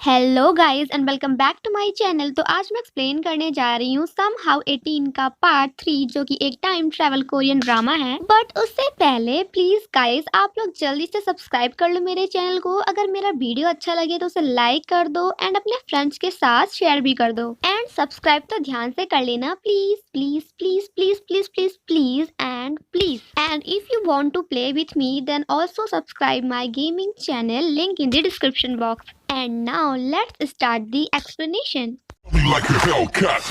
Hello guys and welcome back to my channel. तो आज मैं एक्सप्लेन करने जा रही हूँ सम हाउ 18 का पार्ट 3 जो कि एक टाइम ट्रैवल कोरियन ड्रामा है। बट उससे पहले प्लीज गाइस आप लोग जल्दी से सब्सक्राइब कर लो मेरे चैनल को। अगर मेरा वीडियो अच्छा लगे तो उसे लाइक कर दो एंड अपने फ्रेंड्स के साथ शेयर भी कर दो। एंड सब्सक्राइब तो ध्यान से कर लेना please please please please please please please and please. And if you want to play with me then also subscribe my gaming channel, link in the description box. And now let's start the explanation. Me like a Hellcat.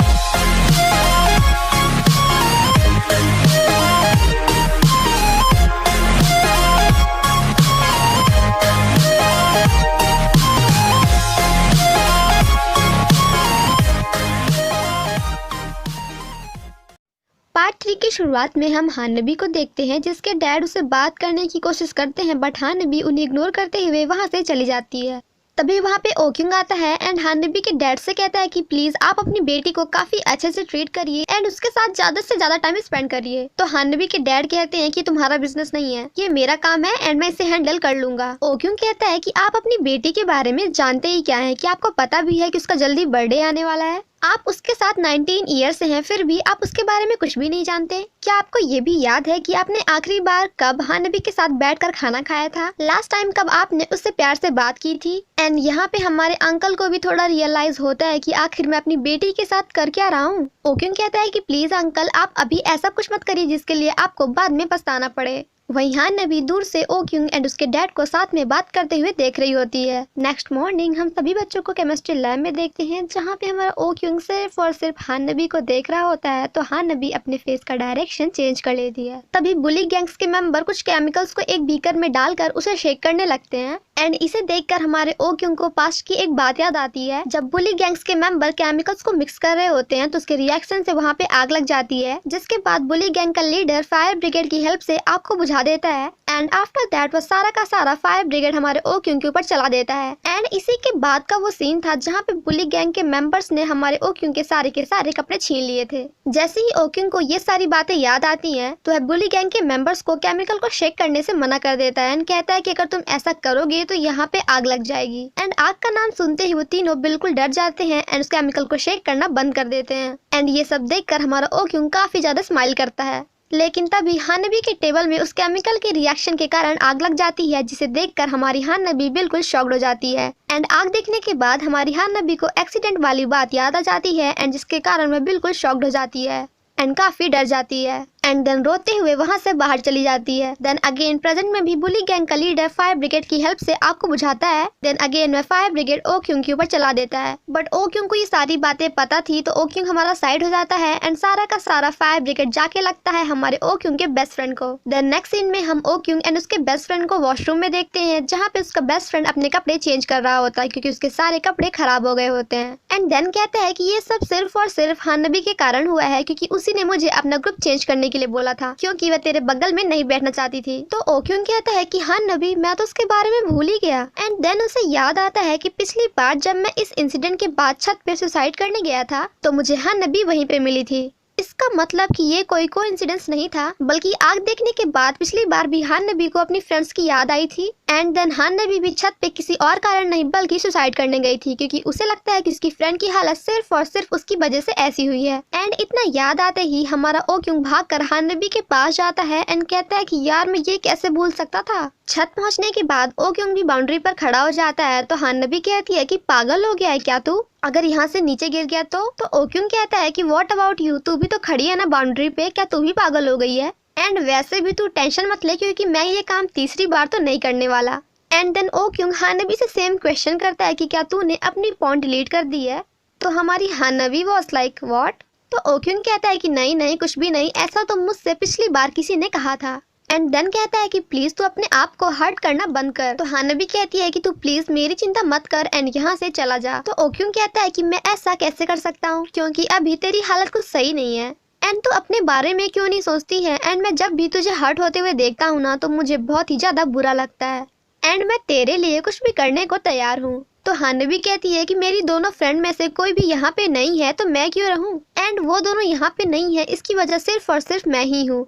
Part 3 की शुरुआत में हम हानबी को देखते हैं जिसके dad उसे बात करने की कोशिश करते हैं बट हानबी उन्हें इग्नोर करते हुए वहां से चली जाती है। तभी वहां पे ओक्युंग आता है एंड हानबी के डैड से कहता है कि प्लीज आप अपनी बेटी को काफी अच्छे से ट्रीट करिए एंड उसके साथ ज्यादा से ज्यादा टाइम स्पेंड करिए। तो हानबी के डैड कहते हैं कि तुम्हारा बिजनेस नहीं है, ये मेरा काम है एंड मैं इसे हैंडल कर लूंगा। ओक्युंग कहता है कि आप अपनी बेटी के बारे में जानते ही क्या है कि आपको पता भी है कि उसका जल्दी बर्थडे आने वाला है। आप उसके साथ 19 ईयर से हैं फिर भी आप उसके बारे में कुछ भी नहीं जानते। क्या आपको ये भी याद है कि आपने आखिरी बार कब हानबी के साथ बैठकर खाना खाया था? लास्ट टाइम कब आपने उससे प्यार से बात की थी? एंड यहाँ पे हमारे अंकल को भी थोड़ा रियलाइज होता है कि आखिर मैं अपनी बेटी के साथ कर क्या रहा हूँ। ओक्युंग कहता है कि प्लीज अंकल आप अभी ऐसा कुछ मत करिए जिसके लिए आपको बाद में पछताना पड़े। वहीं हानबी दूर से ओक्युंग एंड उसके डैड को साथ में बात करते हुए देख रही होती है। नेक्स्ट मॉर्निंग हम सभी बच्चों को केमिस्ट्री लैब में देखते हैं जहाँ पे हमारा ओक्युंग सिर्फ और सिर्फ हानबी को देख रहा होता है तो हानबी अपने फेस का डायरेक्शन चेंज कर लेती है। तभी बुली गैंग्स के मेंबर कुछ केमिकल्स को एक बीकर में डालकर उसे शेक करने लगते हैं एंड इसे देखकर हमारे ओक्युंग को पास्ट की एक बात याद आती है। जब बुली गैंग्स के मेंबर केमिकल्स को मिक्स कर रहे होते हैं तो उसके रिएक्शन से वहाँ पे आग लग जाती है जिसके बाद बुली गैंग का लीडर फायर ब्रिगेड की हेल्प से आग को बुझा देता है एंड आफ्टर दैट वो सारा का सारा फायर ब्रिगेड हमारे ओक्युंग के ऊपर चला देता है। एंड इसी के बाद का वो सीन था जहाँ पे बुली गैंग के मेंबर्स ने हमारे ओक्युंग के सारे कपड़े छीन लिए थे। जैसे ही ओक्युंग को ये सारी बातें याद आती हैं तो वह बुली गैंग के मेंबर्स को केमिकल को शेक करने से मना कर देता है एंड कहता है कि अगर तुम ऐसा करोगे तो यहाँ पे आग लग जाएगी। एंड आग का नाम सुनते ही वो तीनों बिल्कुल डर जाते हैं एंड उस केमिकल को शेक करना बंद कर देते हैं। एंड ये सब देखकर हमारा ओक्युंग काफी ज्यादा स्माइल करता है। लेकिन तभी हानबी के टेबल में उस केमिकल के रिएक्शन के कारण आग लग जाती है जिसे देखकर हमारी हानबी बिल्कुल शॉक्ड हो जाती है। एंड आग देखने के बाद हमारी हानबी को एक्सीडेंट वाली बात याद आ जाती है एंड जिसके कारण वह बिल्कुल शॉक्ड हो जाती है एंड काफी डर जाती है एंड देन रोते हुए वहां से बाहर चली जाती है। देन अगेन प्रेजेंट में भी बुली गैंग का लीडर फायर ब्रिगेड की हेल्प से आग को बुझाता है। देन अगेन वह फायर ब्रिगेड ओक्युंग के ऊपर चला देता है बट ओक्युंग को ये सारी बातें पता थी तो ओक्युंग हमारा साइड हो जाता है एंड सारा का सारा फायर ब्रिगेड जाके लगता है हमारे ओक्युंग के बेस्ट फ्रेंड को। देन नेक्स्ट सीन में हम ओक्युंग एंड उसके बेस्ट फ्रेंड को वॉशरूम में देखते हैं जहाँ पे उसका बेस्ट फ्रेंड अपने कपड़े चेंज कर रहा होता है क्योंकि उसके सारे कपड़े खराब हो गए होते हैं। एंड देन कहता है कि ये सब सिर्फ और सिर्फ हानबी के कारण हुआ है क्योंकि उसी ने मुझे अपना ग्रुप चेंज करने के लिए बोला था क्योंकि वह तेरे बगल में नहीं बैठना चाहती थी। तो ओक्युंग कहता है कि हाँ नबी मैं तो उसके बारे में भूल ही गया। एंड देन उसे याद आता है कि पिछली बार जब मैं इस इंसिडेंट के बाद छत पे सुसाइड करने गया था तो मुझे हाँ नबी वहीं पे मिली थी। इसका मतलब कि ये कोई कोइंसिडेंस नहीं था बल्कि आग देखने के बाद पिछली बार भी हानबी को अपनी फ्रेंड्स की याद आई थी एंड देन हानबी भी छत पे किसी और कारण नहीं बल्कि सुसाइड करने गई थी क्योंकि उसे लगता है कि उसकी फ्रेंड की हालत सिर्फ और सिर्फ उसकी वजह से ऐसी हुई है। एंड इतना याद आते ही हमारा ओक्युंग भागकर हानबी के पास जाता है एंड कहता है कि यार मैं ये कैसे भूल सकता था। छत पहुंचने के बाद ओक्युंग भी बाउंड्री पर खड़ा हो जाता है तो हानबी कहती है कि पागल हो गया है क्या तू, अगर यहाँ से नीचे गिर गया तो ओक्युंग कहता है कि व्हाट अबाउट यू, तू भी तो खड़ी है ना बाउंड्री पे, क्या तू भी पागल हो गई है? एंड वैसे भी तू टेंशन मत ले क्योंकि मैं ये काम तीसरी बार तो नहीं करने वाला। एंड देन ओक्युंग हानबी से सेम क्वेश्चन करता है कि क्या तूने अपनी पॉन डिलीट कर दी है? तो हमारी हानबी वाज लाइक व्हाट? तो ओक्युंग कहता है कि नहीं नहीं कुछ भी नहीं, ऐसा तो मुझसे पिछली बार किसी ने कहा था। एंड देन कहता है कि प्लीज तू अपने आप को हर्ट करना बंद कर। तो हानबी कहती है कि तू प्लीज मेरी चिंता मत कर एंड यहाँ से चला जा। तो ओक्युंग कहता है कि मैं ऐसा कैसे कर सकता हूँ क्योंकि अभी तेरी हालत कुछ सही नहीं है एंड तू अपने बारे में क्यों नहीं सोचती है। एंड मैं जब भी तुझे हर्ट होते हुए देखता हूँ ना तो मुझे बहुत ही ज्यादा बुरा लगता है एंड मैं तेरे लिए कुछ भी करने को तैयार हूँ। तो हानबी कहती है कि मेरी दोनों फ्रेंड में से कोई भी यहाँ पे नहीं है तो मैं क्यों रहूँ एंड वो दोनों यहाँ पे नहीं है इसकी वजह सिर्फ और सिर्फ मैं ही हूँ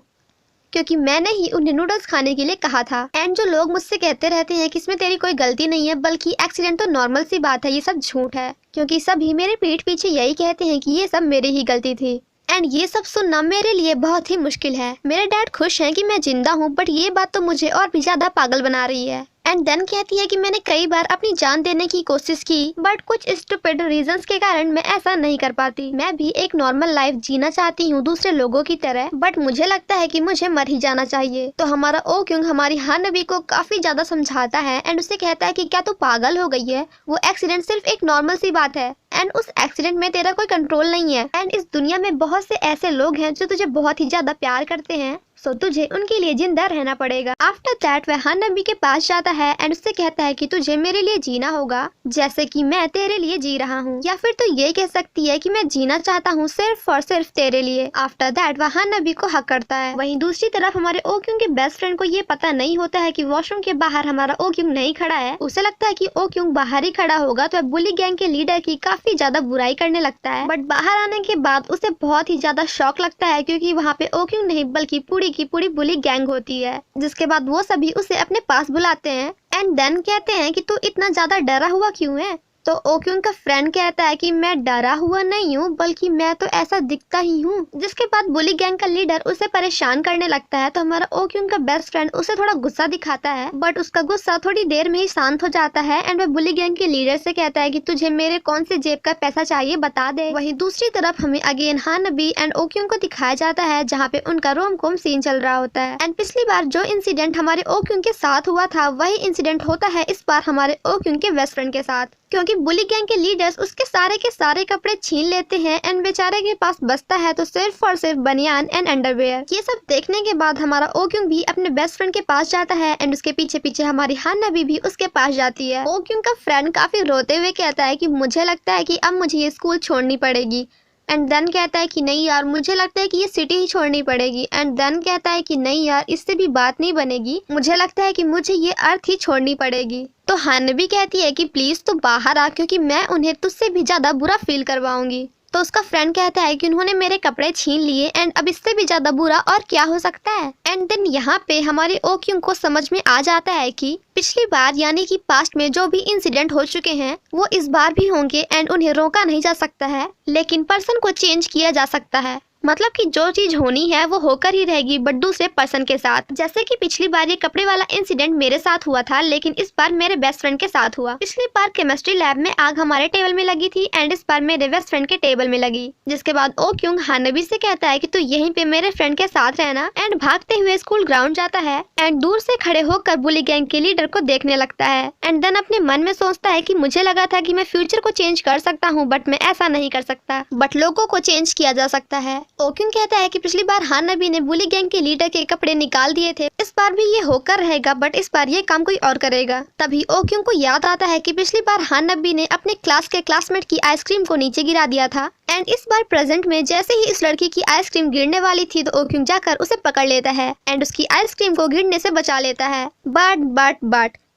क्योंकि मैंने ही उन्हें नूडल्स खाने के लिए कहा था। एंड जो लोग मुझसे कहते रहते हैं कि इसमें तेरी कोई गलती नहीं है बल्कि एक्सीडेंट तो नॉर्मल सी बात है, ये सब झूठ है, क्योंकि सभी मेरे पीठ पीछे यही कहते हैं कि ये सब मेरी ही गलती थी। एंड ये सब सुनना मेरे लिए बहुत ही मुश्किल है। मेरे डैड खुश हैं कि मैं जिंदा हूँ, बट ये बात तो मुझे और भी ज्यादा पागल बना रही है। एंड देन कहती है कि मैंने कई बार अपनी जान देने की कोशिश की, बट कुछ स्टूपिड रीजंस के कारण मैं ऐसा नहीं कर पाती। मैं भी एक नॉर्मल लाइफ जीना चाहती हूँ दूसरे लोगों की तरह, बट मुझे लगता है कि मुझे मर ही जाना चाहिए। तो हमारा ओ क्योंग हमारी हानबी को काफी ज्यादा समझाता है एंड उससे कहता है कि क्या तू पागल हो गई है, वो एक्सीडेंट सिर्फ एक नॉर्मल सी बात है एंड उस एक्सीडेंट में तेरा कोई कंट्रोल नहीं है। एंड इस दुनिया में बहुत से ऐसे लोग हैं जो तुझे बहुत ही ज्यादा प्यार करते हैं, सो तुझे उनके लिए जिंदा रहना पड़ेगा। आफ्टर दैट वह हानबी के पास जाता है एंड उससे कहता है कि तुझे मेरे लिए जीना होगा जैसे कि मैं तेरे लिए जी रहा हूँ, या फिर तू ये कह सकती है कि मैं जीना चाहता हूँ सिर्फ और सिर्फ तेरे लिए। आफ्टर दैट वह हानबी को हक करता है। वहीं दूसरी तरफ हमारे ओ क्योंग के बेस्ट फ्रेंड को ये पता नहीं होता है कि वॉशरूम के बाहर हमारा ओ क्योंग नहीं खड़ा है। उसे लगता है कि ओ क्योंग बाहर ही खड़ा होगा, तो वह बुली गैंग के लीडर की काफी ज्यादा बुराई करने लगता है। बट बाहर आने के बाद उसे बहुत ही ज्यादा शॉक लगता है, क्योंकि वहाँ पे ओ क्योंग नहीं बल्कि पूरी की पूरी बुली गैंग होती है। जिसके बाद वो सभी उसे अपने पास बुलाते हैं एंड देन कहते हैं कि तू इतना ज्यादा डरा हुआ क्यों है। तो ओ क्योंग का फ्रेंड कहता है कि मैं डरा हुआ नहीं हूँ, बल्कि मैं तो ऐसा दिखता ही हूँ। जिसके बाद बुली गैंग का लीडर उसे परेशान करने लगता है, तो हमारा ओ क्योंग का बेस्ट फ्रेंड उसे थोड़ा गुस्सा दिखाता है, बट उसका गुस्सा थोड़ी देर में ही शांत हो जाता है एंड वह बुली गैंग के लीडर से कहता है कि तुझे मेरे कौन से जेब का पैसा चाहिए बता दे। वहीं दूसरी तरफ हमें अगेन हानबी एंड ओ क्योंग को दिखाया जाता है, जहाँ पे उनका रोम कॉम सीन चल रहा होता है। एंड पिछली बार जो इंसिडेंट हमारे ओ क्योंग के साथ हुआ था वही इंसिडेंट होता है इस बार हमारे ओ क्योंग के बेस्ट फ्रेंड के साथ, क्योंकि बुली गैंग के लीडर्स उसके सारे कपड़े छीन लेते हैं एंड बेचारे के पास बचता है तो सिर्फ और सिर्फ बनियान एंड अंडरवेयर। ये सब देखने के बाद हमारा ओ क्योंग भी अपने बेस्ट फ्रेंड के पास जाता है एंड उसके पीछे पीछे हमारी हानबी भी उसके पास जाती है। ओ क्योंग का फ्रेंड काफी रोते हुए कहता है कि मुझे लगता है कि अब मुझे ये स्कूल छोड़नी पड़ेगी। एंड देन कहता है कि नहीं यार, मुझे लगता है कि ये सिटी ही छोड़नी पड़ेगी। एंड देन कहता है कि नहीं यार, इससे भी बात नहीं बनेगी, मुझे लगता है कि मुझे ये अर्थ ही छोड़नी पड़ेगी। तो हानबी कहती है कि प्लीज तू बाहर आ, क्योंकि मैं उन्हें तुझसे भी ज्यादा बुरा फील करवाऊंगी। तो उसका फ्रेंड कहता है कि उन्होंने मेरे कपड़े छीन लिए एंड अब इससे भी ज्यादा बुरा और क्या हो सकता है। एंड देन यहाँ पे हमारे ओ क्योंग को समझ में आ जाता है कि पिछली बार यानी कि पास्ट में जो भी इंसिडेंट हो चुके हैं वो इस बार भी होंगे एंड उन्हें रोका नहीं जा सकता है, लेकिन पर्सन को चेंज किया जा सकता है। मतलब कि जो चीज होनी है वो होकर ही रहेगी, बट दूसरे पर्सन के साथ। जैसे कि पिछली बार ये कपड़े वाला इंसिडेंट मेरे साथ हुआ था, लेकिन इस बार मेरे बेस्ट फ्रेंड के साथ हुआ। पिछली बार केमिस्ट्री लैब में आग हमारे टेबल में लगी थी एंड इस बार मेरे बेस्ट फ्रेंड के टेबल में लगी। जिसके बाद ओ क्योंग हानबी से कहता है कि तू यहीं पे मेरे फ्रेंड के साथ रहना, एंड भागते हुए स्कूल ग्राउंड जाता है एंड दूर से खड़े होकर बुली गैंग के लीडर को देखने लगता है। एंड देन अपने मन में सोचता है कि मुझे लगा था कि मैं फ्यूचर को चेंज कर सकता हूँ, बट मैं ऐसा नहीं कर सकता, बट लोगों को चेंज किया जा सकता है। ओ क्योंग कहता है कि पिछली बार हानबी ने बुली गैंग के लीडर के कपड़े निकाल दिए थे, इस बार भी ये होकर रहेगा, बट इस बार ये काम कोई और करेगा। तभी ओ क्योंग को याद आता है कि पिछली बार हानबी ने अपने क्लास के क्लासमेट की आइसक्रीम को नीचे गिरा दिया था एंड इस बार प्रेजेंट में जैसे ही इस लड़की की आइसक्रीम गिरने वाली थी तो ओ क्योंग जाकर उसे पकड़ लेता है एंड उसकी आइसक्रीम को गिरने से बचा लेता है।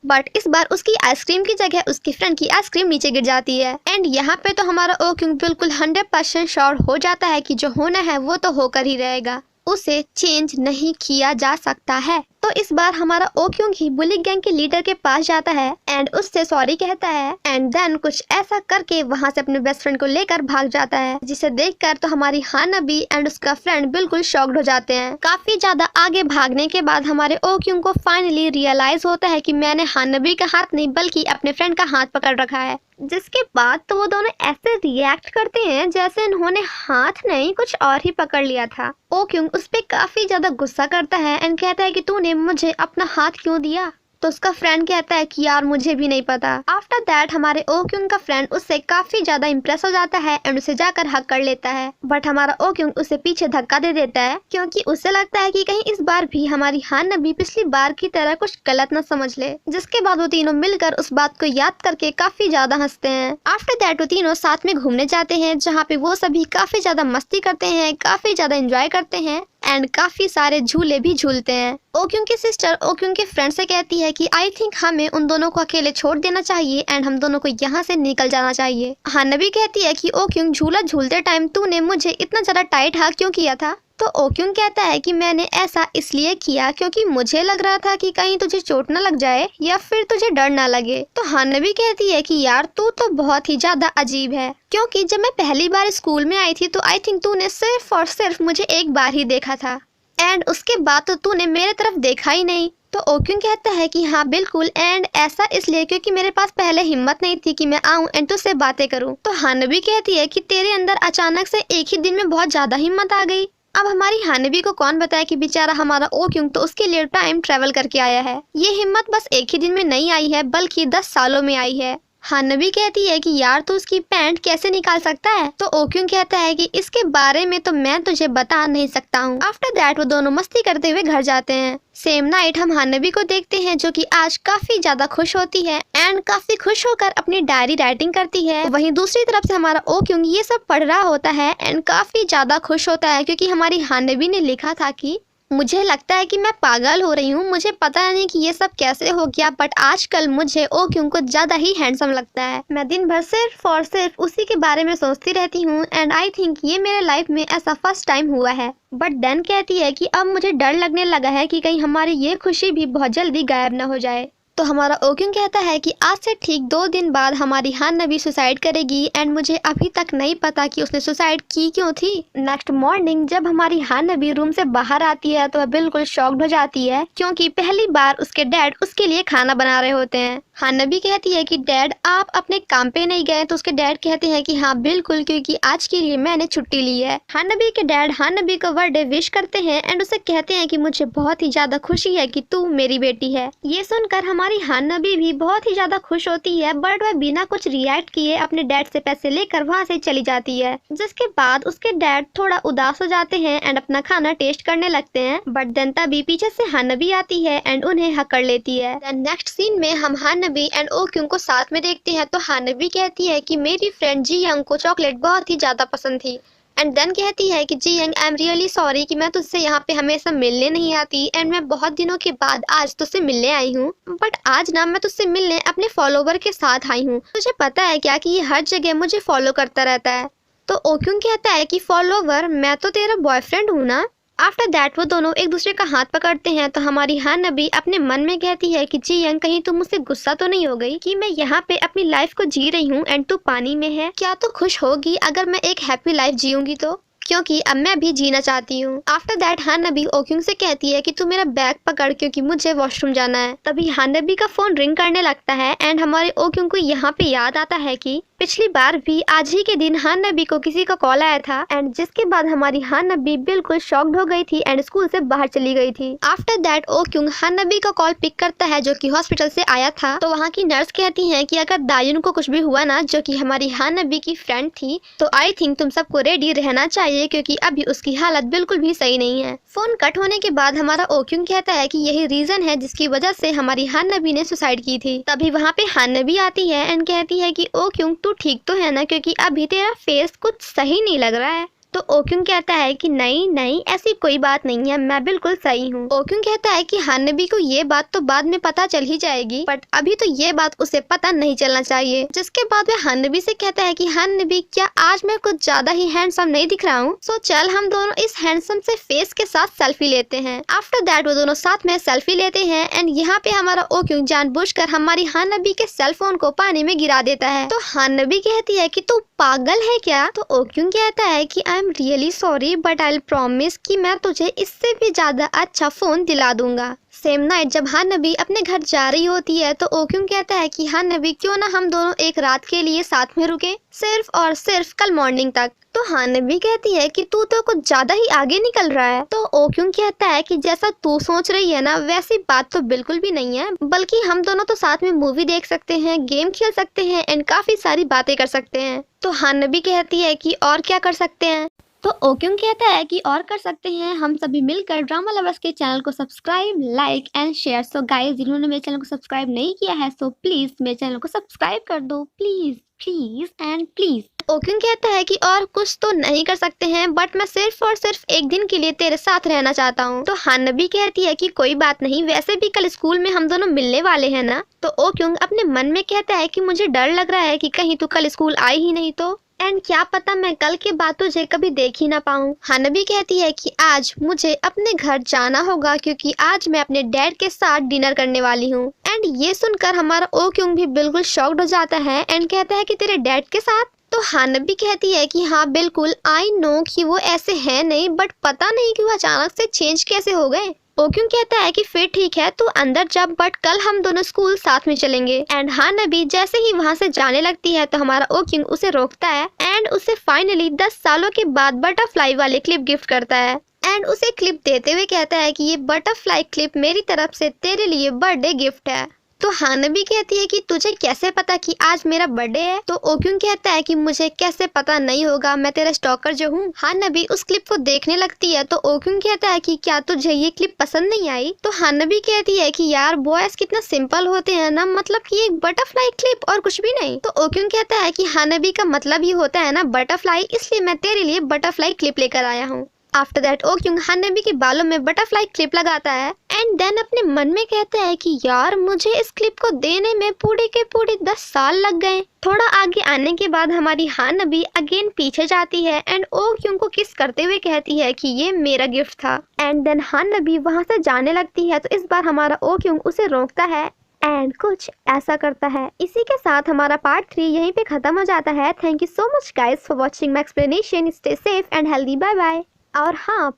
बट इस बार उसकी आइसक्रीम की जगह उसकी फ्रेंड की आइसक्रीम नीचे गिर जाती है। एंड यहाँ पे तो हमारा ओ क्योंग बिल्कुल 100% श्योर हो जाता है कि जो होना है वो तो होकर ही रहेगा, उसे चेंज नहीं किया जा सकता है। तो इस बार हमारा ओ क्योंग ही बुली गैंग के लीडर के पास जाता है एंड उससे सॉरी कहता है एंड देन कुछ ऐसा करके वहाँ से अपने बेस्ट फ्रेंड को लेकर भाग जाता है, जिसे देखकर तो हमारी हानबी एंड उसका फ्रेंड बिल्कुल शॉक्ड हो जाते हैं। काफी ज्यादा आगे भागने के बाद हमारे ओ क्योंग को फाइनली रियलाइज होता है कि मैंने हानबी का हाथ नहीं बल्कि अपने फ्रेंड का हाथ पकड़ रखा है। जिसके बाद तो वो दोनों ऐसे रिएक्ट करते हैं जैसे इन्होंने हाथ नहीं कुछ और ही पकड़ लिया था। ओ क्योंग उस पे काफी ज्यादा गुस्सा करता है एंड कहता है कि तूने मुझे अपना हाथ क्यों दिया। तो उसका फ्रेंड कहता है कि यार मुझे भी नहीं पता। आफ्टर दैट हमारे ओ क्योंग का फ्रेंड उससे काफी ज्यादा इम्प्रेस हो जाता है एंड उसे जाकर हक कर लेता है, बट हमारा ओ क्योंग उसे पीछे धक्का दे देता है, क्योंकि उसे लगता है कि कहीं इस बार भी हमारी हानबी पिछली बार की तरह कुछ गलत न समझ ले। जिसके बाद वो तीनों मिलकर उस बात को याद करके काफी ज्यादा हंसते हैं। आफ्टर दैट वो तीनों साथ में घूमने जाते हैं, जहाँ पे वो सभी काफी ज्यादा मस्ती करते हैं, काफी ज्यादा एंजॉय करते हैं एंड काफी सारे झूले भी झूलते हैं। ओ क्योंग की सिस्टर ओ क्योंग के फ्रेंड से कहती है कि आई थिंक हमें उन दोनों को अकेले छोड़ देना चाहिए एंड हम दोनों को यहाँ से निकल जाना चाहिए। हानबी कहती है कि ओ क्योंग झूला झूलते टाइम तूने मुझे इतना ज्यादा टाइट हग क्यों किया था। तो ओक्युंग कहता है कि मैंने ऐसा इसलिए किया क्योंकि मुझे लग रहा था कि कहीं तुझे चोट न लग जाए या फिर तुझे डर ना लगे। तो हानबी कहती है कि यार तू तो बहुत ही ज्यादा अजीब है, क्योंकि जब मैं पहली बार स्कूल में आई थी तो आई थिंक तूने सिर्फ और सिर्फ मुझे एक बार ही देखा था एंड उसके बाद तो तूने मेरे तरफ देखा ही नहीं। तो ओक्युंग कहता है कि हाँ बिल्कुल, एंड ऐसा इसलिए क्योंकि मेरे पास पहले हिम्मत नहीं थी कि मैं आऊं एंड तुझसे बातें करूं। तो हानबी कहती है कि तेरे अंदर अचानक से एक ही दिन में बहुत ज्यादा हिम्मत आ गई। अब हमारी हानबी को कौन बताए कि बेचारा हमारा ओक्युंग तो उसके लिए टाइम ट्रेवल करके आया है। ये हिम्मत बस एक ही दिन में नहीं आई है बल्कि 10 सालों में आई है। हानबी कहती है कि यार तू उसकी पैंट कैसे निकाल सकता है। तो ओक्युंग कहता है कि इसके बारे में तो मैं तुझे बता नहीं सकता हूँ। आफ्टर दैट वो दोनों मस्ती करते हुए घर जाते हैं। सेम नाइट हम हानबी को देखते हैं जो कि आज काफी ज्यादा खुश होती है एंड काफी खुश होकर अपनी डायरी राइटिंग करती है। वहीं दूसरी तरफ से हमारा ओक्युंग ये सब पढ़ रहा होता है एंड काफी ज्यादा खुश होता है क्योंकि हमारी हानबी ने लिखा था कि मुझे लगता है कि मैं पागल हो रही हूँ, मुझे पता नहीं कि ये सब कैसे हो गया, बट आजकल मुझे ओक्युंग को ज्यादा ही हैंडसम लगता है। मैं दिन भर सिर्फ और सिर्फ उसी के बारे में सोचती रहती हूँ एंड आई थिंक ये मेरे लाइफ में ऐसा फर्स्ट टाइम हुआ है। बट देन कहती है कि अब मुझे डर लगने लगा है कि कहीं हमारी ये खुशी भी बहुत जल्दी गायब न हो जाए। तो हमारा ओक्युंग कहता है कि आज से ठीक 2 दिन बाद हमारी हानबी सुसाइड करेगी एंड मुझे अभी तक नहीं पता कि उसने सुसाइड की क्यों थी। नेक्स्ट मॉर्निंग जब हमारी हानबी रूम से बाहर आती है तो वह बिल्कुल शॉक्ड हो जाती है क्योंकि पहली बार उसके डैड उसके लिए खाना बना रहे होते हैं। हानबी कहती है कि डैड आप अपने काम पे नहीं गए। तो उसके डैड कहते हैं कि हाँ बिल्कुल, क्योंकि आज के लिए मैंने छुट्टी ली है। हानबी के डैड हानबी को बर्थडे विश करते हैं एंड उसे कहते हैं कि मुझे बहुत ही ज्यादा खुशी है कि तू मेरी बेटी है। ये सुनकर हमारी हानबी भी बहुत ही ज्यादा खुश होती है, बट वह बिना कुछ रिएक्ट किए अपने डैड से पैसे लेकर वहाँ से चली जाती है। जिसके बाद उसके डैड थोड़ा उदास हो जाते हैं एंड अपना खाना टेस्ट करने लगते हैं, बट देन तभी पीछे से हानबी आती है एंड उन्हें हकड़ लेती है। नेक्स्ट सीन में हम हानबी एंड ओक्युंग को साथ में देखते हैं। तो हानबी कहती है कि मेरी फ्रेंड जी यंग को चॉकलेट बहुत ही ज्यादा पसंद थी एंड देन कहती है कि जी young I am really sorry कि मैं तुझसे यहाँ पे हमेशा मिलने नहीं आती एंड मैं बहुत दिनों के बाद आज तुझसे मिलने आई हूँ, बट आज ना मैं तुझसे मिलने अपने फॉलोवर के साथ आई हूँ। तुझे पता है क्या कि ये हर जगह मुझे फॉलो करता रहता है। तो ओक्युंग कहता है कि फॉलोवर, मैं तो तेरा बॉयफ्रेंड हूँ ना। आफ्टर दैट वो दोनों एक दूसरे का हाथ पकड़ते हैं। तो हमारी हानबी अपने मन में कहती है कि जी यंग कहीं तू मुझसे गुस्सा तो नहीं हो गई कि मैं यहाँ पे अपनी लाइफ को जी रही हूँ एंड तू पानी में है। क्या तू खुश होगी अगर मैं एक हैप्पी लाइफ जीऊंगी तो, क्योंकि अब मैं भी जीना चाहती हूँ। आफ्टर दैट हानबी ओक्युंग से कहती है कि तू मेरा बैग पकड़ क्योंकि मुझे वॉशरूम जाना है। तभी हानबी का फोन रिंग करने लगता है एंड हमारे ओक्युंग को यहाँ पे याद आता है कि पिछली बार भी आज ही के दिन हानबी को किसी का कॉल आया था एंड जिसके बाद हमारी हानबी बिल्कुल शॉक्ड हो गई थी एंड स्कूल से बाहर चली गई थी। आफ्टर दैट ओक्युंग हानबी का कॉल पिक करता है जो कि हॉस्पिटल से आया था। तो वहाँ की नर्स कहती है कि अगर दायुन को कुछ भी हुआ ना, जो कि हमारी हानबी की फ्रेंड थी, तो आई थिंक तुम सबको रेडी रहना चाहिए क्योंकि अभी उसकी हालत बिल्कुल भी सही नहीं है। फोन कट होने के बाद हमारा ओक्युंग कहता है कि यही रीजन है जिसकी वजह से हमारी हानबी ने सुसाइड की थी। तभी वहाँ पे हानबी आती है एंड कहती है कि ओक्युंग तू ठीक तो है ना, क्योंकि अभी तेरा फेस कुछ सही नहीं लग रहा है। तो ओक्युंग कहता है कि नहीं नहीं ऐसी कोई बात नहीं है, मैं बिल्कुल सही हूँ। ओक्युंग कहता है कि हानबी को ये बात तो बाद में पता चल ही जाएगी, बट अभी तो ये बात उसे पता नहीं चलना चाहिए। जिसके बाद वह हानबी से कहता है कि हानबी क्या आज मैं कुछ ज्यादा ही हैंडसम नहीं दिख रहा हूँ? सो चल हम दोनों इस हैंडसम से फेस के साथ सेल्फी लेते हैं। आफ्टर दैट वो दोनों साथ में सेल्फी लेते हैं एंड यहाँ पे हमारा ओक्युंग जानबूझकर हमारी हानबी के सेल फोन को पानी में गिरा देता है। तो हानबी कहती है कि तू पागल है क्या? तो ओक्युंग कहता है कि आई am really sorry but I will promise कि मैं तुझे इससे भी ज्यादा अच्छा फोन दिला दूंगा। सेम नाइट जब हानबी अपने घर जा रही होती है तो ओक्युंग कहता है कि हानबी क्यों ना हम दोनों एक रात के लिए साथ में रुके, सिर्फ और सिर्फ कल मॉर्निंग तक। तो हानबी कहती है कि तू तो कुछ ज्यादा ही आगे निकल रहा है। तो ओक्युंग कहता है कि जैसा तू सोच रही है ना वैसी बात तो बिल्कुल भी नहीं है, बल्कि हम दोनों तो साथ में मूवी देख सकते हैं, गेम खेल सकते हैं एंड काफी सारी बातें कर सकते हैं। तो हानबी कहती है कि और क्या कर सकते हैं? तो ओक्युंग कहता है कि और कर सकते हैं हम सभी मिलकर ड्रामा लवर्स के चैनल को subscribe, like and share. So guys जिन्होंने मेरे चैनल को सब्सक्राइब नहीं किया है सो प्लीज मेरे चैनल को सब्सक्राइब कर दो, प्लीज प्लीज एंड प्लीज। ओक्युंग कहता है कि और कुछ तो नहीं कर सकते हैं, बट मैं सिर्फ और सिर्फ एक दिन के लिए तेरे साथ रहना चाहता हूँ। तो हानबी कहती है कि कोई बात नहीं, वैसे भी कल स्कूल में हम दोनों मिलने वाले हैं ना। तो ओक्युंग अपने मन में कहता है कि मुझे डर लग रहा है कि कहीं तू कल स्कूल आई ही नहीं तो। एंड क्या पता मैं कल के बाद तुझे कभी देख ही ना पाऊँ। हानबी कहती है कि आज मुझे अपने घर जाना होगा क्योंकि आज मैं अपने डैड के साथ डिनर करने वाली हूँ। एंड ये सुनकर हमारा ओ क्योंग भी बिल्कुल शॉक्ड हो जाता है एंड कहता है कि तेरे डैड के साथ। तो हानबी कहती है कि हाँ बिल्कुल, आई नो कि वो ऐसे हैं नहीं, बट पता नहीं कि वो अचानक से चेंज कैसे हो गए। ओक्यूंग कहता है कि फिर ठीक है, तू अंदर जा, बट कल हम दोनों स्कूल साथ में चलेंगे। एंड हानबी जैसे ही वहाँ से जाने लगती है तो हमारा ओक्यूंग उसे रोकता है एंड उसे फाइनली 10 सालों के बाद बटरफ्लाई वाली क्लिप गिफ्ट करता है। एंड उसे क्लिप देते हुए कहता है कि ये बटरफ्लाई क्लिप मेरी तरफ से तेरे लिए बर्थडे गिफ्ट है। तो हानबी कहती है कि तुझे कैसे पता कि आज मेरा बर्थडे है। तो ओक्यूंग कहता है कि मुझे कैसे पता नहीं होगा, मैं तेरा स्टॉकर जो हूँ। हानबी उस क्लिप को देखने लगती है तो ओक्यूंग कहता है कि क्या तुझे ये क्लिप पसंद नहीं आई। तो हानबी कहती है कि यार बॉयज कितना सिंपल होते हैं ना, मतलब कि एक बटरफ्लाई क्लिप और कुछ भी नहीं। तो ओक्यूंग कहता है कि हानबी का मतलब ही होता है ना बटरफ्लाई, इसलिए मैं तेरे लिए बटरफ्लाई क्लिप लेकर आया हूँ। आफ्टर दैट ओक्यूंग हानबी के बालों में बटरफ्लाई क्लिप लगाता है एंड देन अपने मन में कहता है कि यार मुझे इस क्लिप को देने में पूरे के पूरे 10 साल लग गए। थोड़ा आगे आने के बाद हमारी हानबी अगेन पीछे जाती है एंड ओक्यूंग को किस करते हुए कहती है कि ये मेरा गिफ्ट था। एंड देन हानबी वहां से जाने लगती है तो इस बार हमारा ओक्यूंग उसे रोकता है एंड कुछ ऐसा करता है। इसी के साथ हमारा पार्ट 3 यहीं पे खत्म हो जाता है। Thank you so much guys for watching my explanation. Stay safe and healthy, bye bye. और हाँ,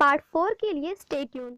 पार्ट 4 के लिए स्टे ट्यून्ड।